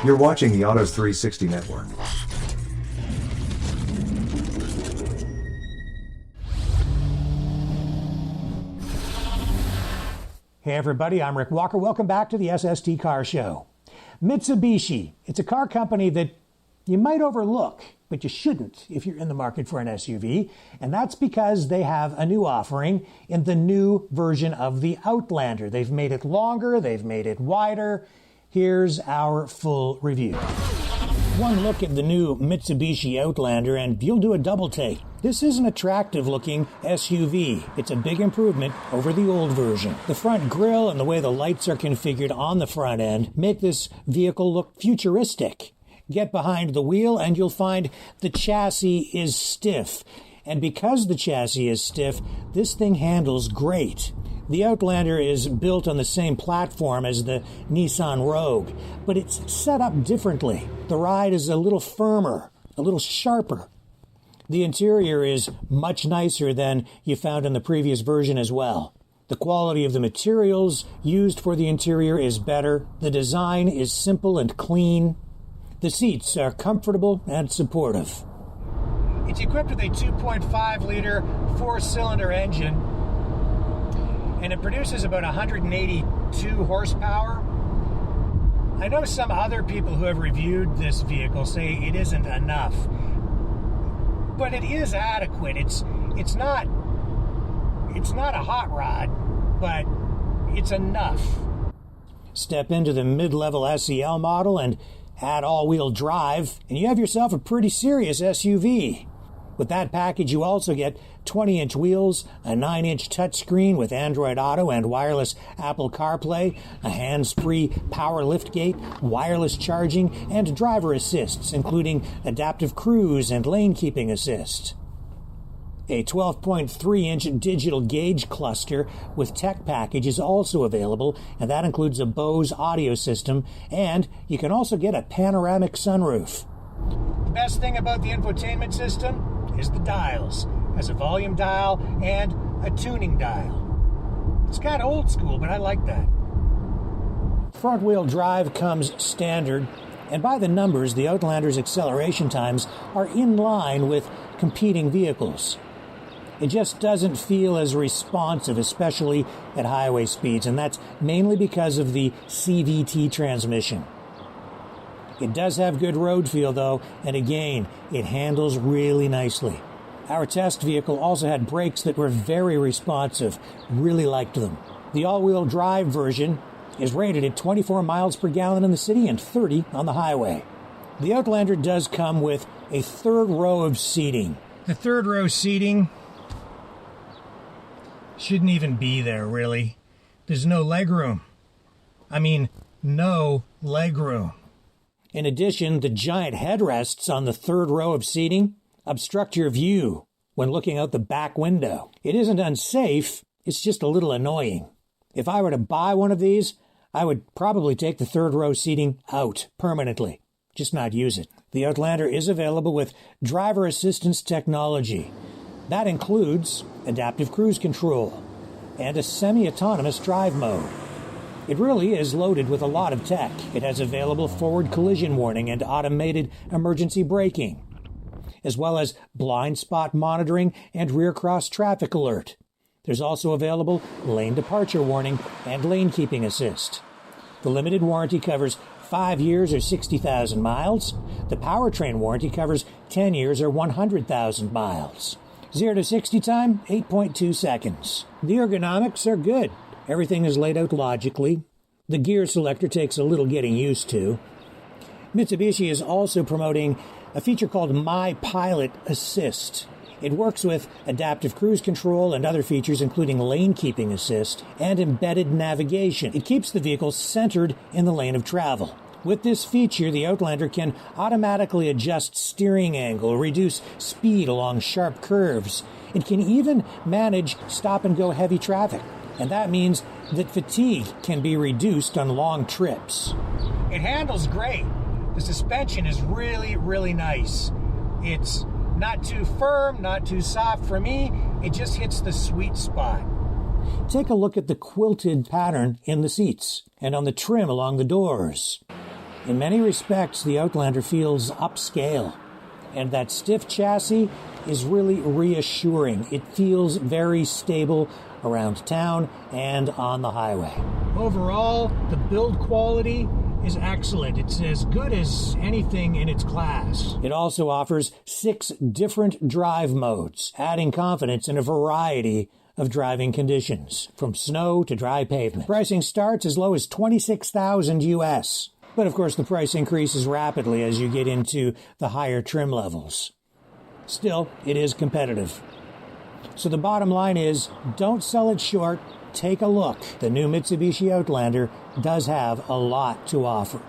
You're watching the Autos 360 Network. Hey everybody, I'm Rick Walker. Welcome back to the SST Car Show. Mitsubishi, it's a car company that you might overlook, but you shouldn't if you're in the market for an SUV, and that's because they have a new offering in the new version of the Outlander. They've made it longer, they've made it wider. Here's our full review. One look at the new Mitsubishi Outlander and you'll do a double take. This is an attractive looking SUV. It's a big improvement over the old version. The front grille and the way the lights are configured on the front end make this vehicle look futuristic. Get behind the wheel and you'll find the chassis is stiff. And because the chassis is stiff, this thing handles great. The Outlander is built on the same platform as the Nissan Rogue, but it's set up differently. The ride is a little firmer, a little sharper. The interior is much nicer than you found in the previous version as well. The quality of the materials used for the interior is better. The design is simple and clean. The seats are comfortable and supportive. It's equipped with a 2.5-liter four-cylinder engine, and it produces about 182 horsepower. I know some other people who have reviewed this vehicle say it isn't enough, but it is adequate. It's not a hot rod, but it's enough. Step into the mid-level SEL model and add all-wheel drive, and you have yourself a pretty serious SUV. With that package, you also get 20-inch wheels, a 9-inch touchscreen with Android Auto and wireless Apple CarPlay, a hands-free power liftgate, wireless charging, and driver assists, including adaptive cruise and lane-keeping assist. A 12.3-inch digital gauge cluster with tech package is also available, and that includes a Bose audio system, and you can also get a panoramic sunroof. The best thing about the infotainment system is the dials. It has a volume dial and a tuning dial. It's kind of old school, but I like that. Front-wheel drive comes standard, and by the numbers, the Outlander's acceleration times are in line with competing vehicles. It just doesn't feel as responsive, especially at highway speeds, and that's mainly because of the CVT transmission. It does have good road feel, though, and again, it handles really nicely. Our test vehicle also had brakes that were very responsive. Really liked them. The all-wheel drive version is rated at 24 miles per gallon in the city and 30 on the highway. The Outlander does come with a third row of seating. The third row seating shouldn't even be there, really. There's no legroom. No legroom. In addition, the giant headrests on the third row of seating obstruct your view when looking out the back window. It isn't unsafe, it's just a little annoying. If I were to buy one of these, I would probably take the third row seating out permanently, just not use it. The Outlander is available with driver assistance technology. That includes adaptive cruise control and a semi-autonomous drive mode. It really is loaded with a lot of tech. It has available forward collision warning and automated emergency braking, as well as blind spot monitoring and rear cross traffic alert. There's also available lane departure warning and lane keeping assist. The limited warranty covers 5 years or 60,000 miles. The powertrain warranty covers 10 years or 100,000 miles. 0 to 60 time, 8.2 seconds. The ergonomics are good. Everything is laid out logically. The gear selector takes a little getting used to. Mitsubishi is also promoting a feature called My Pilot Assist. It works with adaptive cruise control and other features including lane keeping assist and embedded navigation. It keeps the vehicle centered in the lane of travel. With this feature, the Outlander can automatically adjust steering angle, reduce speed along sharp curves. It can even manage stop-and-go heavy traffic. And that means that fatigue can be reduced on long trips. It handles great. The suspension is really, really nice. It's not too firm, not too soft for me. It just hits the sweet spot. Take a look at the quilted pattern in the seats and on the trim along the doors. In many respects, the Outlander feels upscale, and that stiff chassis is really reassuring. It feels very stable around town and on the highway. Overall, the build quality is excellent. It's as good as anything in its class. It also offers 6 different drive modes, adding confidence in a variety of driving conditions, from snow to dry pavement. Pricing starts as low as $26,000 US. But of course, the price increases rapidly as you get into the higher trim levels. Still, it is competitive. So the bottom line is, don't sell it short. Take a look. The new Mitsubishi Outlander does have a lot to offer.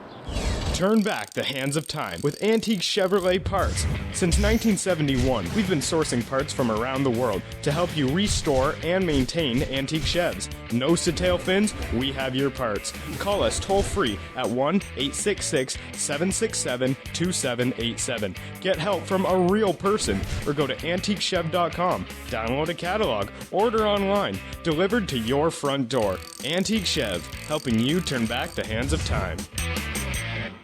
Turn back the hands of time with antique Chevrolet parts. Since 1971, we've been sourcing parts from around the world to help you restore and maintain antique Chevs. Nose to tail fins, we have your parts. Call us toll free at 1-866-767-2787. Get help from a real person or go to antiquechev.com. Download a catalog, order online, delivered to your front door. Antique Chev, helping you turn back the hands of time.